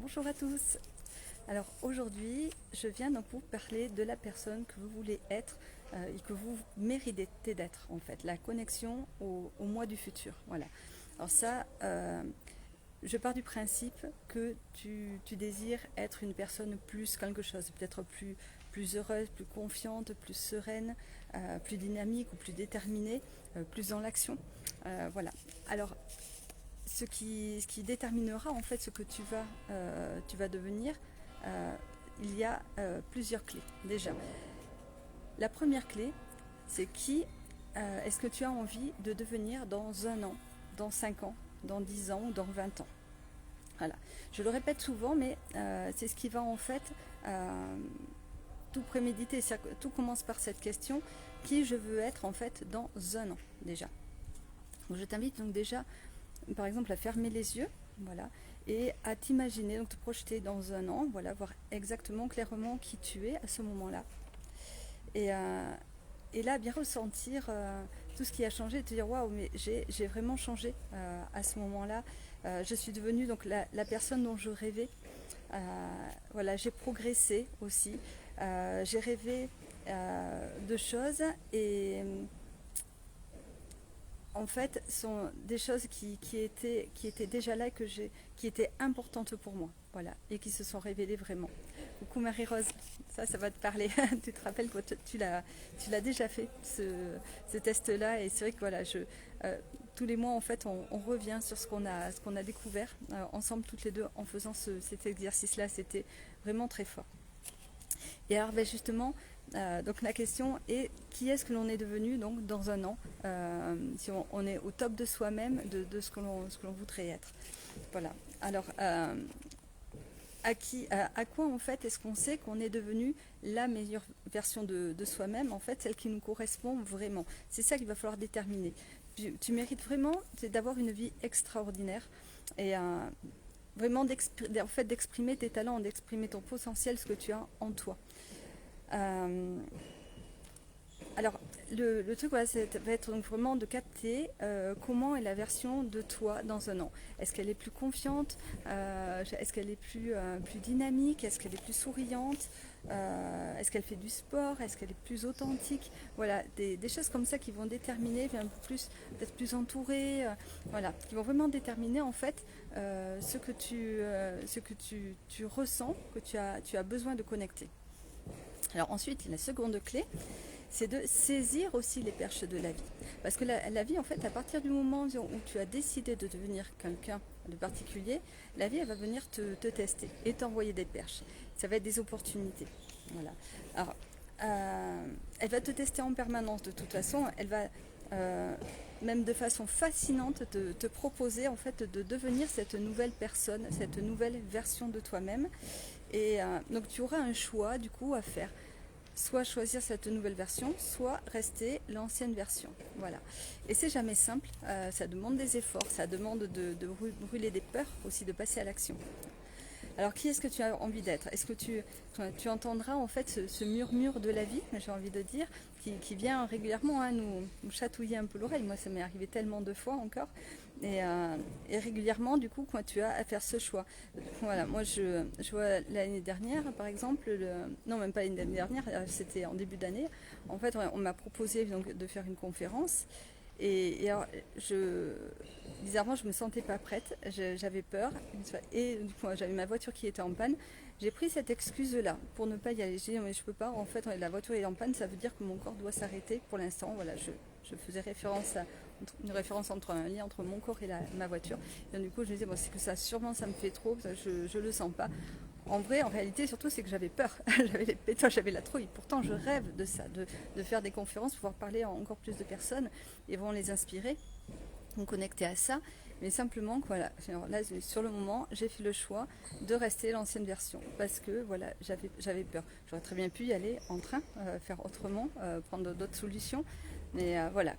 Bonjour à tous. Alors aujourd'hui, je viens donc vous parler de la personne que vous voulez être et que vous méritez d'être en fait, la connexion au moi du futur. Voilà. Alors ça, je pars du principe que tu désires être une personne plus quelque chose, peut-être plus heureuse, plus confiante, plus sereine, plus dynamique ou plus déterminée, plus dans l'action. Voilà. Alors ce qui déterminera en fait ce que tu vas devenir, euh, il y a plusieurs clés. Déjà, la première clé, c'est qui est-ce que tu as envie de devenir dans un an, dans 5 ans, dans 10 ans ou dans 20 ans. Voilà. Je le répète souvent, mais c'est ce qui va en fait tout préméditer. Tout commence par cette question, qui je veux être en fait dans un an déjà. Donc, je t'invite donc déjà par exemple à fermer les yeux, voilà, et à t'imaginer, donc te projeter dans un an, voilà, voir exactement clairement qui tu es à ce moment-là. Et, et là, bien ressentir tout ce qui a changé, et te dire waouh, mais j'ai vraiment changé à ce moment-là. Je suis devenue donc la personne dont je rêvais. Voilà, j'ai progressé aussi. J'ai rêvé de choses et en fait, sont des choses qui étaient déjà là, qui étaient importantes pour moi, voilà, et qui se sont révélées vraiment. Coucou Marie-Rose, ça va te parler. Tu te rappelles que tu l'as déjà fait, ce test-là, et c'est vrai que voilà, tous les mois, en fait, on revient sur ce qu'on a découvert ensemble, toutes les deux, en faisant cet exercice-là. C'était vraiment très fort. Et alors, ben justement, donc la question est qui est-ce que l'on est devenu donc dans un an, si on est au top de soi-même, de ce que l'on voudrait être. Voilà. Alors, à quoi en fait est-ce qu'on sait qu'on est devenu la meilleure version de soi-même, en fait, celle qui nous correspond vraiment. C'est ça qu'il va falloir déterminer. Tu mérites vraiment d'avoir une vie extraordinaire et vraiment en fait, d'exprimer tes talents, d'exprimer ton potentiel, ce que tu as en toi. Euh, alors, le truc, voilà, ça va être donc vraiment de capter comment est la version de toi dans un an. Est-ce qu'elle est plus confiante? Est-ce qu'elle est plus dynamique? Est-ce qu'elle est plus souriante? Est-ce qu'elle fait du sport? Est-ce qu'elle est plus authentique? Voilà, des choses comme ça qui vont déterminer, un peu plus, peut-être plus entourée, voilà, qui vont vraiment déterminer en fait ce que tu ressens, que tu as besoin de connecter. Alors ensuite, la seconde clé, c'est de saisir aussi les perches de la vie. Parce que la vie, en fait, à partir du moment où tu as décidé de devenir quelqu'un de particulier, la vie, elle va venir te tester et t'envoyer des perches. Ça va être des opportunités. Voilà. Alors, elle va te tester en permanence de toute façon. Elle va, même de façon fascinante, te proposer, en fait, de devenir cette nouvelle personne, cette nouvelle version de toi-même. Et donc, tu auras un choix, du coup, à faire, soit choisir cette nouvelle version, soit rester l'ancienne version. Voilà. Et c'est jamais simple, ça demande des efforts, ça demande de brûler des peurs, aussi de passer à l'action. Alors qui est-ce que tu as envie d'être? Est-ce que tu entendras en fait ce murmure de la vie, j'ai envie de dire, qui vient régulièrement nous chatouiller un peu l'oreille. Moi ça m'est arrivé tellement de fois encore. Et régulièrement du coup quand tu as à faire ce choix. Voilà, moi je vois l'année dernière par exemple, non même pas l'année dernière, c'était en début d'année, en fait on m'a proposé donc, de faire une conférence. Et alors, bizarrement, je me sentais pas prête, j'avais peur, et du coup, j'avais ma voiture qui était en panne. J'ai pris cette excuse-là pour ne pas y aller. J'ai dit, non, mais je peux pas, en fait, la voiture est en panne, ça veut dire que mon corps doit s'arrêter pour l'instant. Voilà, je faisais une référence entre un lien entre mon corps et ma voiture. Et donc, du coup, je me disais, bon, c'est que ça, sûrement, ça me fait trop, je le sens pas. En vrai, en réalité, surtout, c'est que j'avais peur. J'avais les pétoches, j'avais la trouille. Pourtant, je rêve de ça, de faire des conférences, pouvoir parler à encore plus de personnes et vraiment les inspirer, me connecter à ça. Mais simplement, voilà, là, sur le moment, j'ai fait le choix de rester l'ancienne version parce que voilà, j'avais peur. J'aurais très bien pu y aller en train, faire autrement, prendre d'autres solutions. Mais voilà,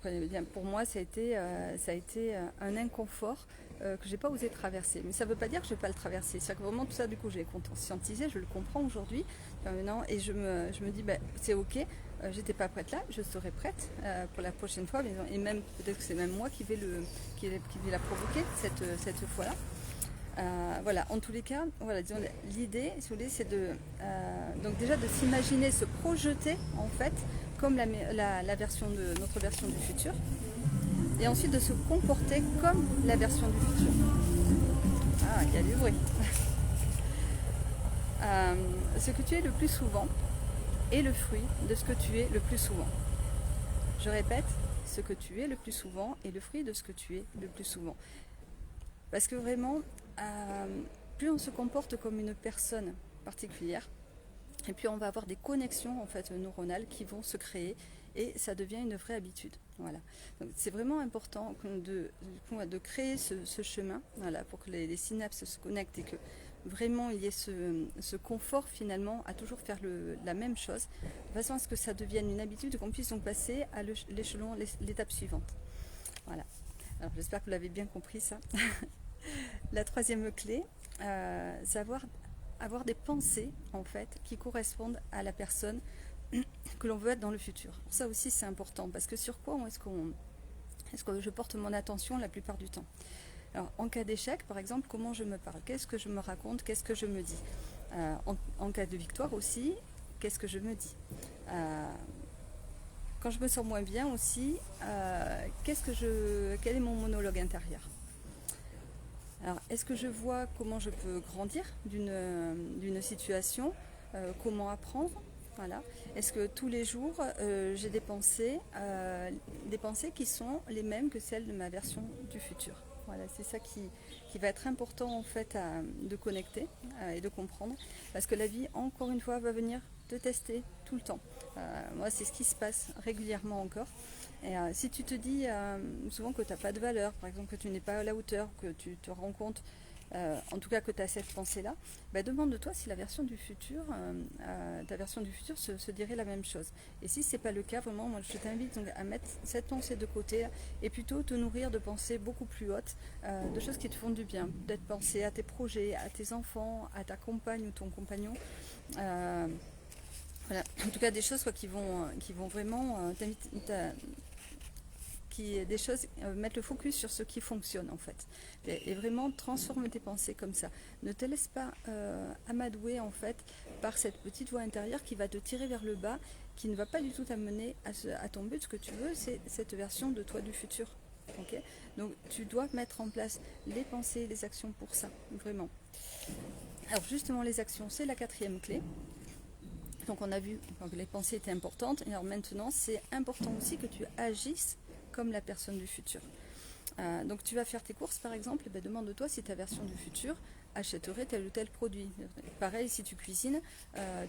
pour moi, ça a été un inconfort que j'ai pas osé traverser. Mais ça ne veut pas dire que je vais pas le traverser. C'est que vraiment tout ça, du coup, j'ai conscientisé, je le comprends aujourd'hui. Maintenant, et je me dis, ben, c'est ok. J'étais pas prête là, je serai prête pour la prochaine fois. Et même peut-être que c'est même moi qui vais la provoquer cette fois-là. Voilà, en tous les cas, voilà, disons, l'idée, si vous voulez, c'est donc déjà de s'imaginer, se projeter en fait comme la version de notre version du futur, et ensuite de se comporter comme la version du futur. Ah, il y a du bruit. Ce que tu es le plus souvent est le fruit de ce que tu es le plus souvent. Je répète, ce que tu es le plus souvent est le fruit de ce que tu es le plus souvent. Parce que vraiment, plus on se comporte comme une personne particulière, et puis on va avoir des connexions en fait neuronales qui vont se créer et ça devient une vraie habitude. Voilà. Donc c'est vraiment important de créer ce chemin, voilà, pour que les synapses se connectent et que vraiment il y ait ce confort finalement à toujours faire la même chose, de façon à ce que ça devienne une habitude et qu'on puisse donc passer à l'échelon, l'étape suivante. Voilà. Alors j'espère que vous l'avez bien compris ça. La troisième clé, c'est avoir des pensées en fait qui correspondent à la personne que l'on veut être dans le futur. Ça aussi c'est important parce que sur quoi est-ce que je porte mon attention la plupart du temps. Alors en cas d'échec par exemple, comment je me parle, qu'est-ce que je me raconte, qu'est-ce que je me dis. En cas de victoire aussi, qu'est-ce que je me dis. Quand je me sens moins bien aussi, quel est mon monologue intérieur. Alors, est-ce que je vois comment je peux grandir d'une situation, comment apprendre, voilà. Est-ce que tous les jours, j'ai des pensées qui sont les mêmes que celles de ma version du futur. Voilà, c'est ça qui va être important en fait de connecter et de comprendre, parce que la vie, encore une fois, va venir te tester tout le temps. Moi, c'est ce qui se passe régulièrement encore. Et si tu te dis souvent que tu n'as pas de valeur, par exemple que tu n'es pas à la hauteur, que tu te rends compte, en tout cas que tu as cette pensée-là, bah, demande-toi si la version du futur, ta version du futur se dirait la même chose. Et si ce n'est pas le cas, vraiment, moi, je t'invite donc à mettre cette pensée de côté et plutôt te nourrir de pensées beaucoup plus hautes, de choses qui te font du bien, d'être penser à tes projets, à tes enfants, à ta compagne ou ton compagnon. Voilà. En tout cas, des choses quoi, qui vont vraiment des choses, mettre le focus sur ce qui fonctionne en fait. Et vraiment transforme tes pensées comme ça. Ne te laisse pas amadouer en fait par cette petite voix intérieure qui va te tirer vers le bas, qui ne va pas du tout t'amener à ton but. Ce que tu veux, c'est cette version de toi du futur. Okay. Donc tu dois mettre en place les pensées, les actions pour ça, vraiment. Alors justement, les actions, c'est la quatrième clé. Donc on a vu que les pensées étaient importantes. Et alors maintenant, c'est important aussi que tu agisses comme la personne du futur. Donc tu vas faire tes courses par exemple, et ben demande-toi si ta version du futur achèterait tel ou tel produit. Pareil, si tu cuisines,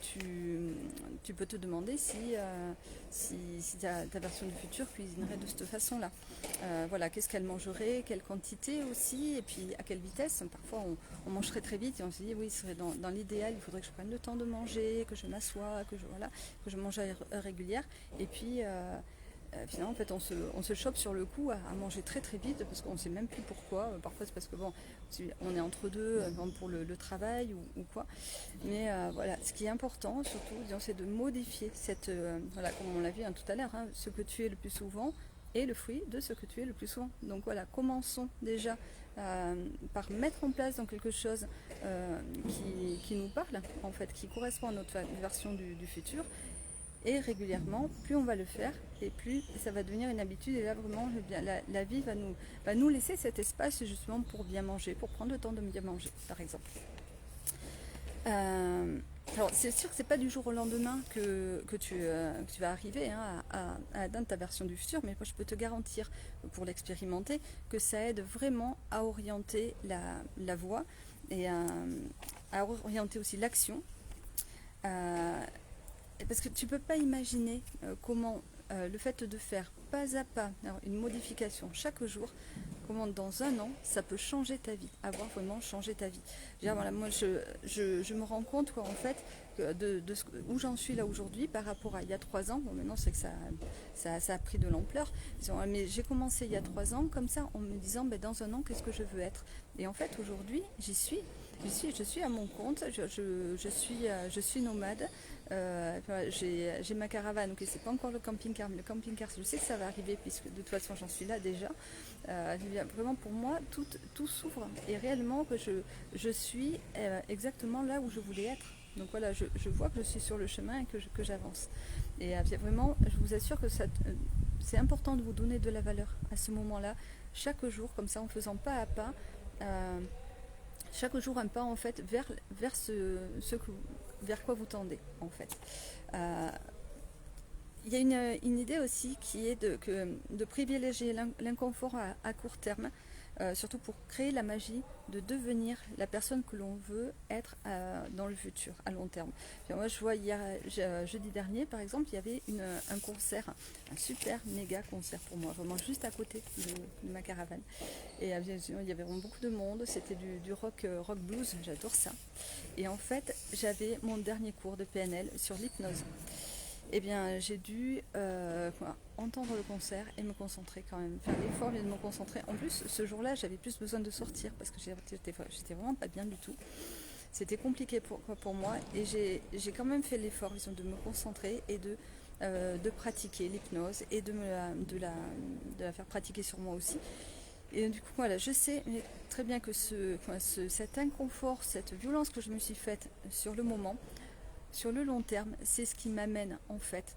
tu peux te demander si ta version du futur cuisinerait de cette façon-là. Voilà, qu'est-ce qu'elle mangerait, quelle quantité aussi, et puis à quelle vitesse. Parfois on mangerait très vite et on se dit oui, dans l'idéal, il faudrait que je prenne le temps de manger, que je m'assoie, que je mange à heure régulière. Et puis finalement, en fait, on se chope sur le coup à manger très très vite parce qu'on ne sait même plus pourquoi. Parfois, c'est parce que bon, on est entre deux pour le travail ou quoi. Mais voilà, ce qui est important, surtout, c'est de modifier voilà, comme on l'a vu tout à l'heure, ce que tu es le plus souvent est le fruit de ce que tu es le plus souvent. Donc voilà, commençons déjà par mettre en place donc quelque chose qui nous parle, en fait, qui correspond à notre version du futur. Et régulièrement, plus on va le faire, et plus ça va devenir une habitude. Et là, vraiment, la vie va nous laisser cet espace justement pour bien manger, pour prendre le temps de bien manger, par exemple. Alors, c'est sûr que c'est pas du jour au lendemain que tu vas arriver à atteindre ta version du futur, mais moi, je peux te garantir, pour l'expérimenter, que ça aide vraiment à orienter la voie et à orienter aussi l'action. Parce que tu ne peux pas imaginer comment le fait de faire pas à pas une modification chaque jour, comment dans un an ça peut changer ta vie, avoir vraiment changé ta vie. Voilà, moi je me rends compte en fait où j'en suis là aujourd'hui par rapport à il y a 3 ans. Bon, maintenant c'est que ça a pris de l'ampleur. Mais j'ai commencé il y a 3 ans comme ça en me disant dans un an qu'est-ce que je veux être. Et en fait aujourd'hui je suis à mon compte, je suis nomade. J'ai ma caravane, ok, c'est pas encore le camping-car, mais le camping-car, je sais que ça va arriver puisque de toute façon j'en suis là déjà. Vraiment pour moi, tout s'ouvre et réellement que je suis exactement là où je voulais être. Donc voilà, je vois que je suis sur le chemin et que j'avance. Et vraiment, je vous assure que c'est important de vous donner de la valeur à ce moment-là, chaque jour, comme ça, en faisant pas à pas, euh, chaque jour un pas en fait vers quoi vous tendez en fait. Euh, il y a une idée aussi qui est de privilégier l'inconfort à court terme, surtout pour créer la magie de devenir la personne que l'on veut être dans le futur, à long terme. Puis moi, je vois hier, jeudi dernier, par exemple, il y avait un concert, un super méga concert pour moi, vraiment juste à côté de ma caravane. Et il y avait vraiment beaucoup de monde, c'était du rock blues, j'adore ça. Et en fait, j'avais mon dernier cours de PNL sur l'hypnose. Eh bien, j'ai dû entendre le concert et me concentrer quand même, faire l'effort de me concentrer. En plus, ce jour-là, j'avais plus besoin de sortir parce que j'étais vraiment pas bien du tout. C'était compliqué pour moi et j'ai quand même fait l'effort de me concentrer et de pratiquer l'hypnose et de la faire pratiquer sur moi aussi. Et du coup, voilà, je sais très bien que cet inconfort, cette violence que je me suis faite sur le moment, sur le long terme, c'est ce qui m'amène en fait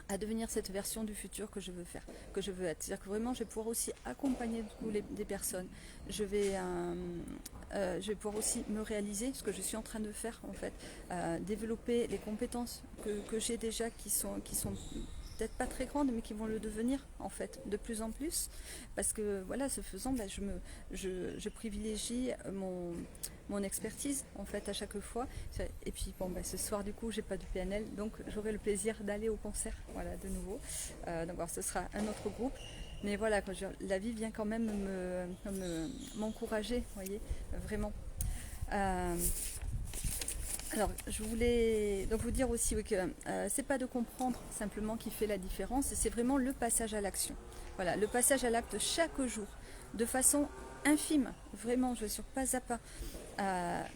à devenir cette version du futur que je veux faire, que je veux être. C'est-à-dire que vraiment, je vais pouvoir aussi accompagner des personnes. Je vais pouvoir aussi me réaliser, ce que je suis en train de faire en fait, développer les compétences que j'ai déjà qui sont peut-être pas très grandes, mais qui vont le devenir en fait de plus en plus, parce que voilà, ce faisant, je privilégie mon expertise en fait à chaque fois. Et puis bon, ce soir du coup, j'ai pas de PNL, donc j'aurai le plaisir d'aller au concert, voilà, de nouveau. Donc alors, ce sera un autre groupe. Mais voilà, la vie vient quand même m'encourager, vous voyez, vraiment. Euh, alors, je voulais donc vous dire aussi oui, que c'est pas de comprendre simplement qui fait la différence, c'est vraiment le passage à l'action. Voilà, le passage à l'acte chaque jour, de façon infime, vraiment, je suis pas à pas.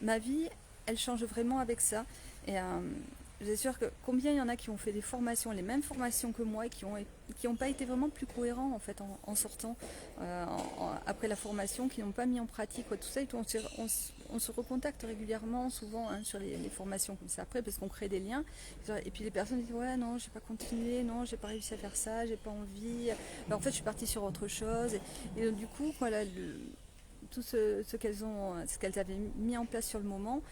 Ma vie, elle change vraiment avec ça. Et je suis sûre que combien il y en a qui ont fait des formations, les mêmes formations que moi, et qui ont pas été vraiment plus cohérents en fait en sortant après la formation, qui n'ont pas mis en pratique tout ça. Et tout, on se recontacte régulièrement, souvent sur les formations comme ça après, parce qu'on crée des liens. Et puis les personnes disent ouais non, j'ai pas continué, non, j'ai pas réussi à faire ça, j'ai pas envie. En fait, je suis partie sur autre chose. Et donc, du coup, voilà, tout ce qu'elles avaient mis en place sur le moment,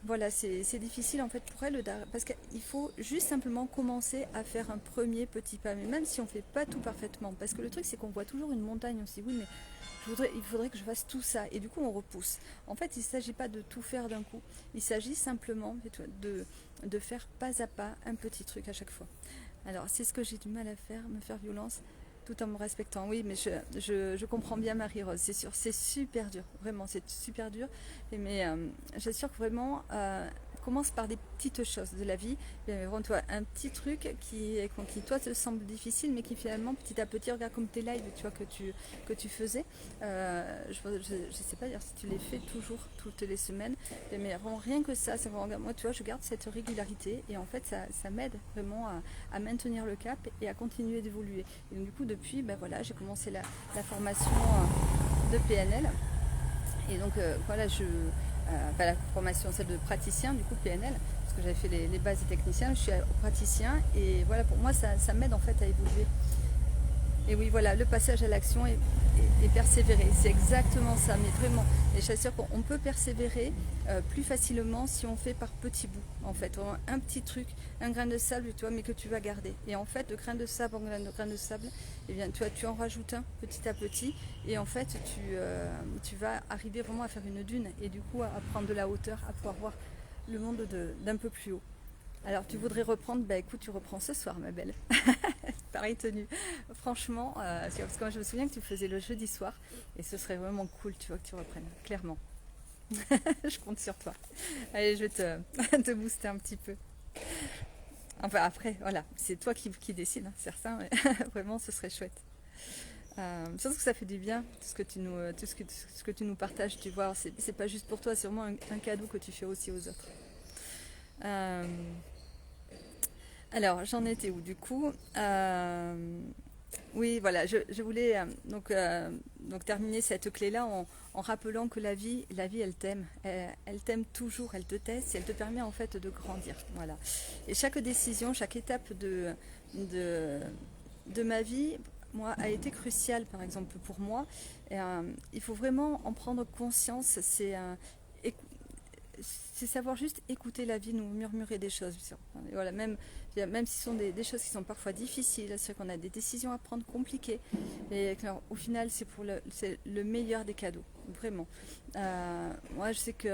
voilà, c'est difficile en fait pour elles parce qu'il faut juste simplement commencer à faire un premier petit pas, mais même si on ne fait pas tout parfaitement, parce que le truc c'est qu'on voit toujours une montagne, on se dit oui mais il faudrait que je fasse tout ça et du coup on repousse. En fait il ne s'agit pas de tout faire d'un coup, il s'agit simplement de faire pas à pas un petit truc à chaque fois. Alors c'est ce que j'ai du mal à faire, me faire violence tout en me respectant. Oui, mais je comprends bien Marie-Rose, c'est sûr, c'est super dur, vraiment, c'est super dur. Mais j'assure que vraiment, commence par des petites choses de la vie. Vraiment, toi, un petit truc qui, toi, te semble difficile, mais qui finalement, petit à petit, regarde comme tes lives, tu vois, que tu faisais. Je sais pas dire si tu les fais toujours, toutes les semaines, mais vraiment, rien que ça moi, tu vois, je garde cette régularité et en fait, ça m'aide vraiment à maintenir le cap et à continuer d'évoluer. Et donc, du coup, depuis, ben voilà, j'ai commencé la formation de PNL. Et donc, voilà, la formation, celle de praticien, du coup, PNL, parce que j'avais fait les bases des techniciens, je suis praticien, et voilà, pour moi, ça m'aide en fait à évoluer. Et oui, voilà, le passage à l'action et persévérer, c'est exactement ça, mais vraiment, les chasseurs, on peut persévérer plus facilement si on fait par petits bouts, en fait, un petit truc, un grain de sable, tu vois, mais que tu vas garder. Et en fait, de grain de sable en grain de sable, eh bien, tu en rajoutes un petit à petit, et en fait, tu vas arriver vraiment à faire une dune, et du coup, à prendre de la hauteur, à pouvoir voir le monde d'un peu plus haut. Alors, tu voudrais reprendre, bah écoute, tu reprends ce soir, ma belle. Pareil tenue. Franchement, parce que moi je me souviens que tu faisais le jeudi soir et ce serait vraiment cool, tu vois, que tu reprennes, clairement. Je compte sur toi. Allez, je vais te booster un petit peu. Enfin, après, voilà, c'est toi qui décides, hein, certain, mais vraiment, ce serait chouette. Surtout que ça fait du bien, tout ce que tu nous partages, tu vois, c'est pas juste pour toi, c'est vraiment un cadeau que tu fais aussi aux autres. Alors, j'en étais où du coup Oui, voilà, je voulais donc terminer cette clé-là en rappelant que la vie, elle t'aime. Elle t'aime toujours, elle te teste et elle te permet en fait de grandir. Voilà. Et chaque décision, chaque étape de, de ma vie, moi, a été cruciale, par exemple, pour moi. Et, il faut vraiment en prendre conscience. C'est savoir juste écouter la vie nous murmurer des choses. Voilà, même si ce sont des choses qui sont parfois difficiles, c'est vrai qu'on a des décisions à prendre compliquées, et alors, au final, c'est le meilleur des cadeaux, vraiment. Moi, je sais que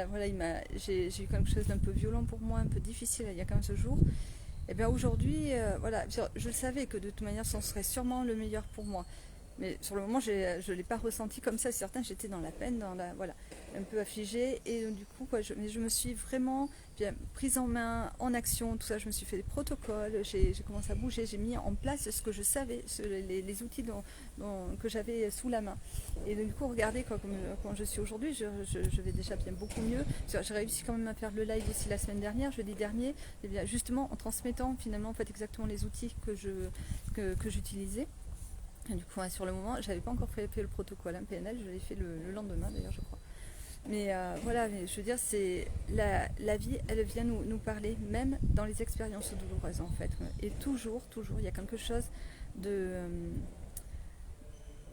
voilà, j'ai eu quelque chose d'un peu violent pour moi, un peu difficile il y a 15 jours. Et bien aujourd'hui, voilà, je savais que de toute manière, ce serait sûrement le meilleur pour moi. Mais sur le moment, je ne l'ai pas ressenti comme ça. Certains, j'étais dans la peine, voilà, un peu affligée. Et du coup, mais je me suis vraiment bien prise en main, en action, tout ça. Je me suis fait des protocoles, j'ai commencé à bouger, j'ai mis en place ce que je savais, les outils que j'avais sous la main. Et du coup, regardez quand je suis aujourd'hui, je vais déjà bien beaucoup mieux. J'ai réussi quand même à faire le live aussi la semaine dernière, jeudi dernier, et bien justement en transmettant finalement en fait exactement les outils que j'utilisais. Du coup, sur le moment, j'avais pas encore fait le protocole PNL, je l'ai fait le lendemain d'ailleurs, je crois. Mais voilà, je veux dire, c'est la vie, elle vient nous parler, même dans les expériences douloureuses en fait. Et toujours, il y a quelque chose de,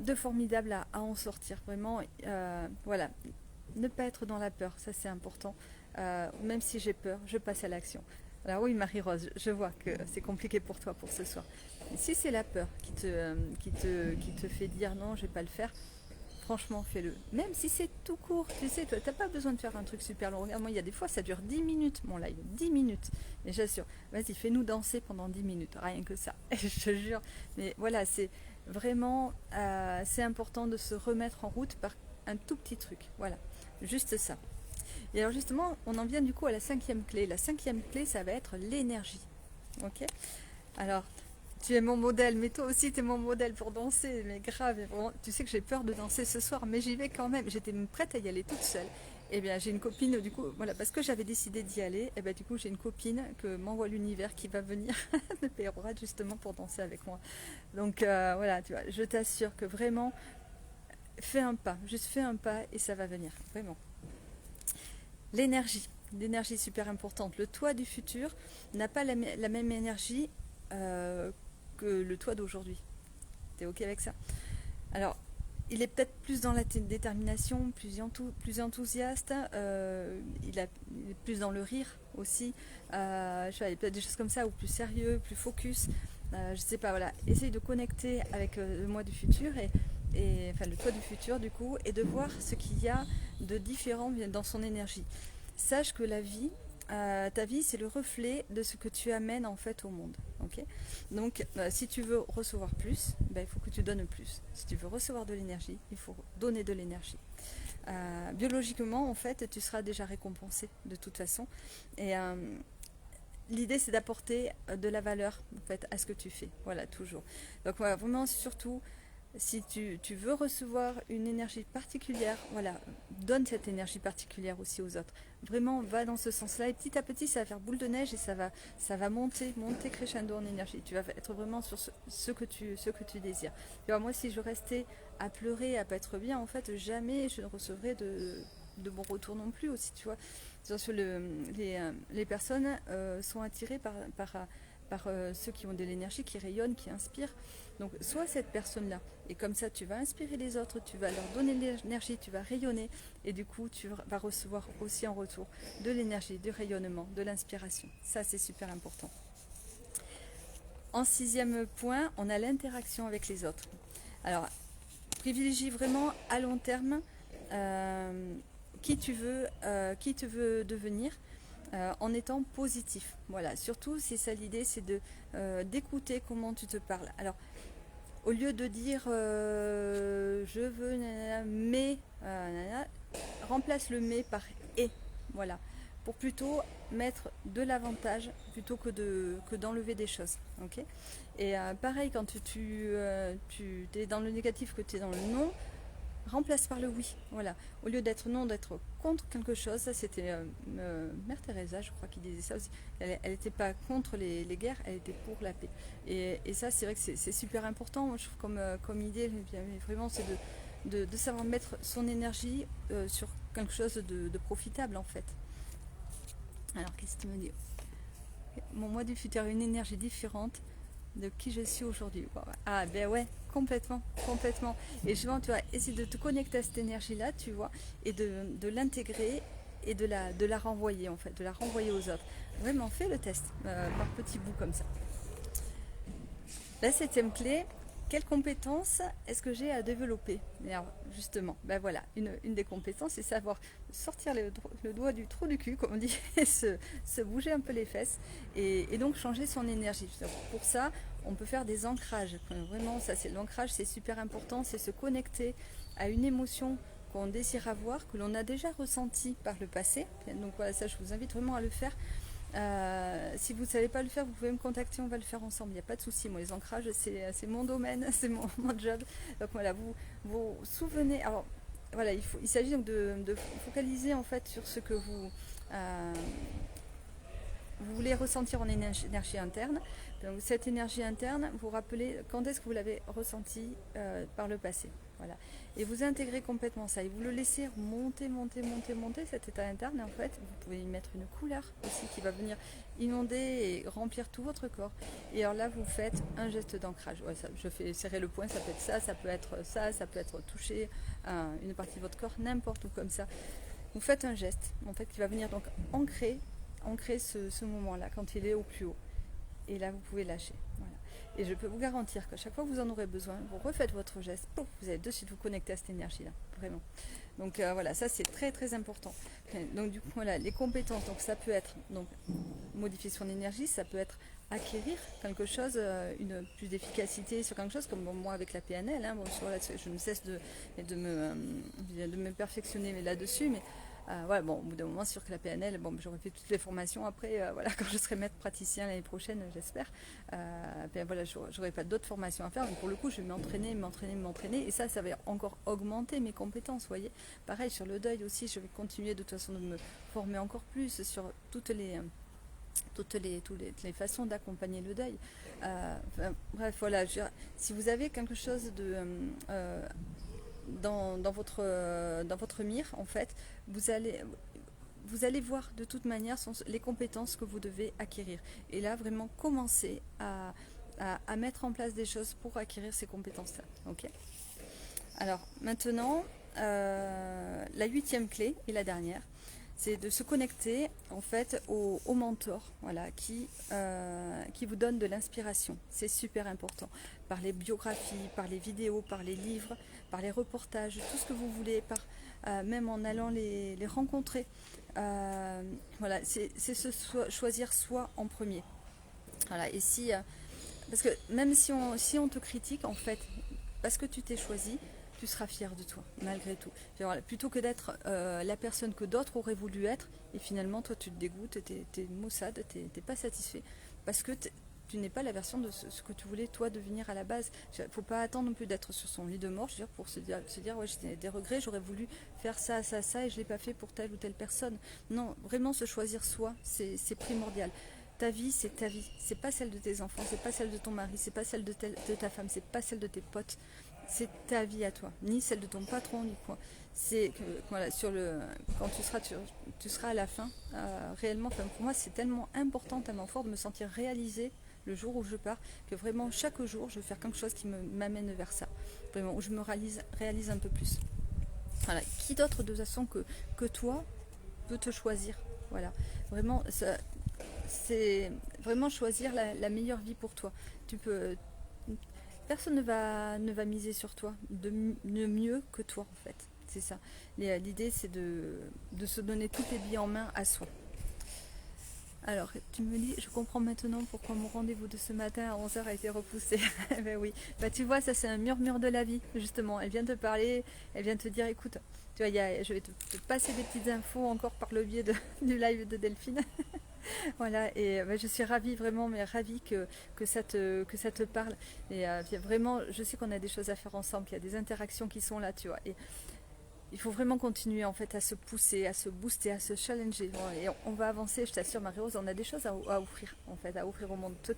de formidable à en sortir. Vraiment, voilà, ne pas être dans la peur, ça c'est important. Même si j'ai peur, je passe à l'action. Alors oui, Marie-Rose, je vois que c'est compliqué pour toi pour ce soir. Mais si c'est la peur qui te fait dire non, je vais pas le faire, franchement, fais-le. Même si c'est tout court, tu sais, toi, t'as pas besoin de faire un truc super long. Regarde, moi, il y a des fois, ça dure 10 minutes, mon live. 10 minutes. Et j'assure, vas-y, fais-nous danser pendant 10 minutes. Rien que ça. Je te jure. Mais voilà, c'est vraiment, c'est important de se remettre en route par un tout petit truc. Voilà. Juste ça. Et alors, justement, on en vient du coup à la cinquième clé. La cinquième clé, ça va être l'énergie. Ok? Alors, tu es mon modèle, mais toi aussi tu es mon modèle pour danser, mais grave, vraiment, tu sais que j'ai peur de danser ce soir, mais j'y vais quand même, j'étais prête à y aller toute seule. Et bien j'ai une copine, du coup, voilà, parce que j'avais décidé d'y aller, et bien du coup j'ai une copine que m'envoie l'univers qui va venir de Pérorat justement pour danser avec moi. Donc voilà, tu vois, je t'assure que vraiment, fais un pas, juste fais un pas et ça va venir, vraiment. L'énergie super importante. Le toi du futur n'a pas la même énergie euh, que le toi d'aujourd'hui. T'es ok avec ça? Alors, il est peut-être plus dans la détermination, plus enthousiaste, il est plus dans le rire aussi. Je sais pas, il y a peut-être des choses comme ça, ou plus sérieux, plus focus. Je sais pas, voilà. Essaye de connecter avec le moi du futur enfin le toi du futur du coup, et de voir ce qu'il y a de différent dans son énergie. Sache que ta vie, c'est le reflet de ce que tu amènes en fait au monde. Okay, donc, si tu veux recevoir plus, ben, il faut que tu donnes plus. Si tu veux recevoir de l'énergie, il faut donner de l'énergie. Biologiquement, en fait, tu seras déjà récompensé de toute façon. Et l'idée, c'est d'apporter de la valeur en fait, à ce que tu fais. Voilà, toujours. Donc, voilà, vraiment, surtout, si tu veux recevoir une énergie particulière, voilà, donne cette énergie particulière aussi aux autres. Vraiment, va dans ce sens-là et petit à petit, ça va faire boule de neige et ça va monter crescendo en énergie. Tu vas être vraiment sur ce que tu désires. Tu vois, moi, si je restais à pleurer, à pas être bien, en fait, jamais je ne recevrais de bons retours non plus aussi, tu vois. Les personnes sont attirées par ceux qui ont de l'énergie, qui rayonnent, qui inspirent. Donc, sois cette personne-là. Et comme ça, tu vas inspirer les autres, tu vas leur donner de l'énergie, tu vas rayonner. Et du coup, tu vas recevoir aussi en retour de l'énergie, du rayonnement, de l'inspiration. Ça, c'est super important. En sixième point, on a l'interaction avec les autres. Alors, privilégie vraiment à long terme qui tu veux devenir. En étant positif. Voilà, surtout si ça l'idée c'est d'écouter comment tu te parles. Alors, au lieu de dire je veux mais remplace le mais par et. Voilà, pour plutôt mettre de l'avantage plutôt que d'enlever des choses. Ok. Et pareil quand tu es dans le négatif, que tu es dans le non. remplace par le oui. Voilà. Au lieu d'être non, d'être contre quelque chose. Ça, c'était Mère Teresa, je crois, qui disait ça aussi. Elle n'était pas contre les guerres, elle était pour la paix. Et ça, c'est vrai que c'est super important, moi, je trouve, comme idée. Mais vraiment, c'est de savoir mettre son énergie sur quelque chose de profitable, en fait. Alors, qu'est-ce que tu me dis? Mon moi du futur a une énergie différente de qui je suis aujourd'hui. Ah ben ouais, complètement, complètement. Et justement, tu vois, essayer de te connecter à cette énergie-là, tu vois, et de l'intégrer et de la renvoyer, en fait, de la renvoyer aux autres. Vraiment, fais le test par petits bouts comme ça. La septième clé, quelles compétences est-ce que j'ai à développer? Et alors, justement, ben voilà, une des compétences, c'est savoir sortir le doigt du trou du cul, comme on dit, et se bouger un peu les fesses, et donc changer son énergie. Pour ça, on peut faire des ancrages. Vraiment, ça, c'est l'ancrage, c'est super important, c'est se connecter à une émotion qu'on désire avoir, que l'on a déjà ressenti par le passé. Donc voilà, ça, je vous invite vraiment à le faire. Si vous ne savez pas le faire, vous pouvez me contacter, on va le faire ensemble, il n'y a pas de souci. Moi, les ancrages, c'est mon domaine, c'est mon job. Donc voilà, vous souvenez. Alors voilà, il s'agit donc de focaliser en fait sur ce que vous voulez ressentir en énergie interne. Donc cette énergie interne, vous rappelez quand est-ce que vous l'avez ressenti par le passé. Voilà. Et vous intégrez complètement ça. Et vous le laissez monter, monter, monter, monter, cet état interne. Et en fait, vous pouvez y mettre une couleur aussi qui va venir inonder et remplir tout votre corps. Et alors là, vous faites un geste d'ancrage. Ouais, ça, je fais serrer le poing, ça peut être ça, ça peut être toucher une partie de votre corps, n'importe où comme ça. Vous faites un geste en fait, qui va venir donc ancrer ce moment-là quand il est au plus haut. Et là, vous pouvez lâcher. Voilà. Et je peux vous garantir qu'à chaque fois que vous en aurez besoin, vous refaites votre geste, pouf, vous allez de suite vous connecter à cette énergie-là, vraiment. Donc voilà, ça c'est très très important. Donc du coup, voilà, les compétences, donc ça peut être donc modifier son énergie, ça peut être acquérir quelque chose, une plus d'efficacité sur quelque chose, comme bon, moi avec la PNL, hein, bon, je ne cesse de me perfectionner là-dessus, mais ouais, bon, au bout d'un moment, sûr que la PNL, bon, j'aurais fait toutes les formations après, voilà, quand je serai maître praticien l'année prochaine, j'espère. Ben voilà, j'aurai pas d'autres formations à faire, mais pour le coup, je vais m'entraîner, et ça va encore augmenter mes compétences, vous voyez. Pareil, sur le deuil aussi, je vais continuer de toute façon de me former encore plus sur toutes les façons d'accompagner le deuil. Bref, voilà, si vous avez quelque chose de dans votre mire, en fait, vous allez voir de toute manière les compétences que vous devez acquérir. Et là, vraiment, commencer à mettre en place des choses pour acquérir ces compétences-là. Okay. Alors, maintenant, la huitième clé et la dernière, c'est de se connecter en fait au mentor, voilà, qui vous donne de l'inspiration. C'est super important. Par les biographies, par les vidéos, par les livres, par les reportages, tout ce que vous voulez, même en allant les rencontrer. Voilà, c'est choisir soi en premier. Voilà, et parce que même si on te critique, en fait, parce que tu t'es choisi, tu seras fier de toi, malgré tout. Voilà, plutôt que d'être la personne que d'autres auraient voulu être, et finalement, toi, tu te dégoûtes, t'es maussade, t'es pas satisfait, parce que tu n'es pas la version de ce que tu voulais, toi, devenir à la base. Il ne faut pas attendre non plus d'être sur son lit de mort, je veux dire, pour se dire ouais, j'ai des regrets, j'aurais voulu faire ça, ça, ça, et je ne l'ai pas fait pour telle ou telle personne. Non, vraiment, se choisir soi, c'est primordial. Ta vie, c'est ta vie. C'est pas celle de tes enfants, c'est pas celle de ton mari, c'est pas celle de ta femme, c'est pas celle de tes potes. C'est ta vie à toi, ni celle de ton patron, ni quoi. C'est que voilà, quand tu seras à la fin, réellement, pour moi, c'est tellement important, tellement fort de me sentir réalisée le jour où je pars, que vraiment chaque jour, je vais faire quelque chose qui m'amène vers ça, vraiment, où je me réalise un peu plus. Voilà, qui d'autre de toute façon que toi peut te choisir. Voilà, vraiment, c'est vraiment choisir la meilleure vie pour toi. Personne ne va miser sur toi de mieux que toi, en fait. C'est ça. L'idée, c'est de se donner tous les billes en main à soi. Alors, tu me dis, je comprends maintenant pourquoi mon rendez-vous de ce matin à 11h a été repoussé. Ben oui. Bah, tu vois, ça c'est un murmure de la vie, justement. Elle vient te parler, elle vient te dire, écoute, tu vois, je vais te passer des petites infos encore par le biais du live de Delphine. Voilà, et je suis ravie, vraiment, mais ravie que ça te parle. Et vraiment, je sais qu'on a des choses à faire ensemble, qu'il y a des interactions qui sont là, tu vois. Et il faut vraiment continuer en fait à se pousser, à se booster, à se challenger. Bon, et on va avancer, je t'assure Marie-Rose, on a des choses à offrir en fait, à offrir au monde. Toi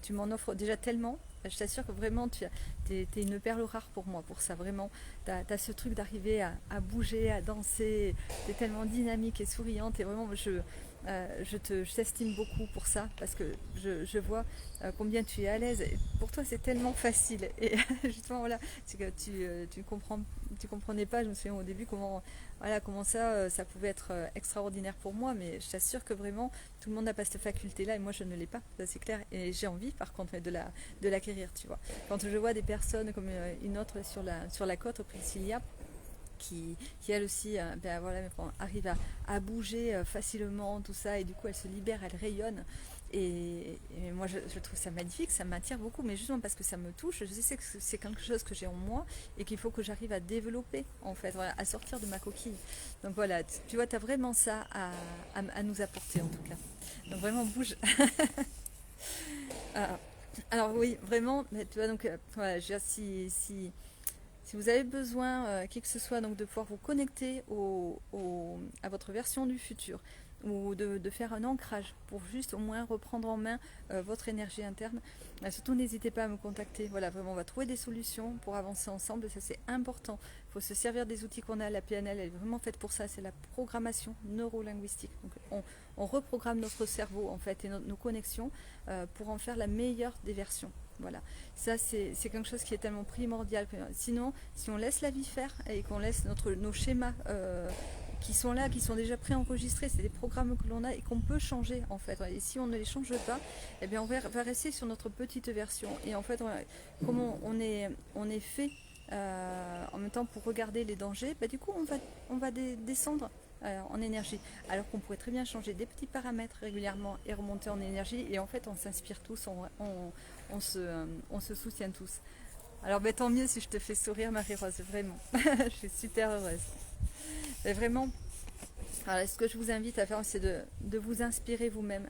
tu m'en offres déjà tellement. Je t'assure que vraiment tu es une perle rare pour moi, pour ça vraiment. Tu as ce truc d'arriver à bouger, à danser. Tu es tellement dynamique et souriante et vraiment je t'estime beaucoup pour ça parce que je vois combien tu es à l'aise. Et pour toi c'est tellement facile et justement voilà, c'est que tu comprenais pas, je me souviens au début comment ça, ça pouvait être extraordinaire pour moi, mais je t'assure que vraiment tout le monde n'a pas cette faculté-là et moi je ne l'ai pas, ça c'est clair. Et j'ai envie par contre de l'acquérir, tu vois. Quand je vois des personnes comme une autre sur la côte, Priscilla, qui elle aussi voilà, arrive à bouger facilement, tout ça, et du coup elle se libère, elle rayonne. Et moi je trouve ça magnifique, ça m'attire beaucoup, mais justement parce que ça me touche, je sais que c'est quelque chose que j'ai en moi et qu'il faut que j'arrive à développer en fait, voilà, à sortir de ma coquille. Donc voilà, tu vois, tu as vraiment ça à nous apporter en tout cas. Donc vraiment bouge. Ah, alors oui, vraiment, tu vois, donc voilà, je veux dire, si vous avez besoin, qui que ce soit, donc de pouvoir vous connecter à votre version du futur, ou de faire un ancrage pour juste au moins reprendre en main votre énergie interne, surtout n'hésitez pas à me contacter. Voilà, vraiment, on va trouver des solutions pour avancer ensemble, ça c'est important. Il faut se servir des outils qu'on a, la PNL, elle est vraiment faite pour ça, c'est la programmation neurolinguistique. Donc on reprogramme notre cerveau en fait et nos connexions pour en faire la meilleure des versions. Voilà, ça c'est quelque chose qui est tellement primordial. Sinon, si on laisse la vie faire et qu'on laisse nos schémas qui sont là, qui sont déjà préenregistrés, c'est des programmes que l'on a et qu'on peut changer en fait. Et si on ne les change pas, eh bien on va rester sur notre petite version. Et en fait, comme on est fait en même temps pour regarder les dangers, bah, du coup on va descendre en énergie. Alors qu'on pourrait très bien changer des petits paramètres régulièrement et remonter en énergie. Et en fait, on s'inspire tous, on se soutient tous. Alors bah, tant mieux si je te fais sourire Marie-Rose, vraiment. Je suis super heureuse. Mais vraiment, alors, ce que je vous invite à faire, c'est de vous inspirer vous-même,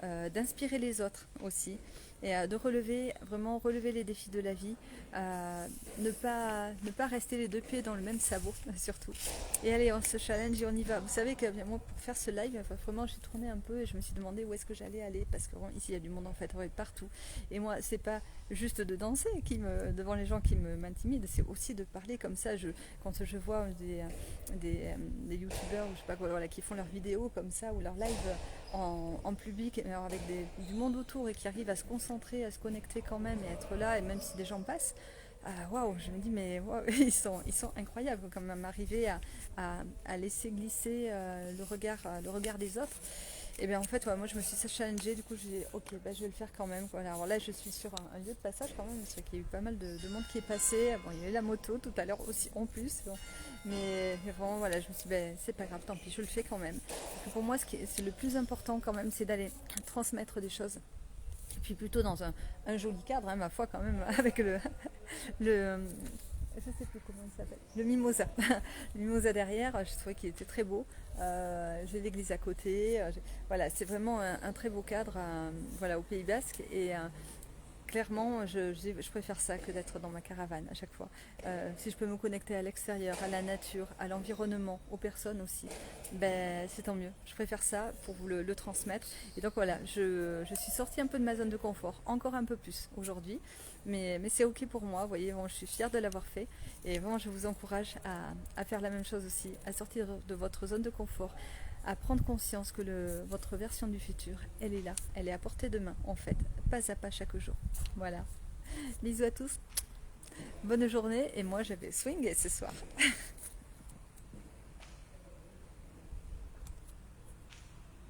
d'inspirer les autres aussi, et de vraiment relever les défis de la vie, ne pas rester les deux pieds dans le même sabot, surtout. Et allez, on se challenge et on y va. Vous savez que bien, moi, pour faire ce live, vraiment, j'ai tourné un peu et je me suis demandé où est-ce que j'allais aller, parce que bon, ici, il y a du monde en fait, partout. Et moi, c'est pas juste de danser devant les gens qui m'intimident, c'est aussi de parler comme ça. Quand je vois des youtubeurs ou je sais pas quoi, voilà, qui font leurs vidéos comme ça ou leurs lives en public, alors avec du monde autour et qui arrivent à se concentrer, à se connecter quand même et être là, et même si des gens passent, waouh, je me dis mais wow, ils sont incroyables quand même, arriver à laisser glisser le regard des autres. Et bien en fait, ouais, moi je me suis challengée, du coup j'ai dit ok, bah, je vais le faire quand même. Voilà. Alors là je suis sur un lieu de passage quand même, parce qu'il y a eu pas mal de monde qui est passé. Bon, il y a eu la moto tout à l'heure aussi en plus. Bon. Mais vraiment voilà, je me suis dit ben, c'est pas grave, tant pis, je le fais quand même. Parce que pour moi c'est le plus important quand même, c'est d'aller transmettre des choses. Et puis plutôt dans un joli cadre, hein, ma foi quand même, avec le je sais plus comment il s'appelle, le mimosa. Le mimosa derrière, je trouvais qu'il était très beau. J'ai l'église à côté. Voilà, c'est vraiment un très beau cadre voilà, au Pays Basque. Et clairement, je préfère ça que d'être dans ma caravane à chaque fois. Si je peux me connecter à l'extérieur, à la nature, à l'environnement, aux personnes aussi, ben, c'est tant mieux. Je préfère ça pour vous le transmettre. Et donc voilà, je suis sortie un peu de ma zone de confort, encore un peu plus aujourd'hui. Mais c'est ok pour moi, vous voyez, bon, je suis fière de l'avoir fait. Et vraiment, je vous encourage à faire la même chose aussi, à sortir de votre zone de confort, à prendre conscience que votre version du futur, elle est là, elle est à portée de main en fait, pas à pas chaque jour. Voilà. Bisous à tous, bonne journée et moi je vais swinguer ce soir.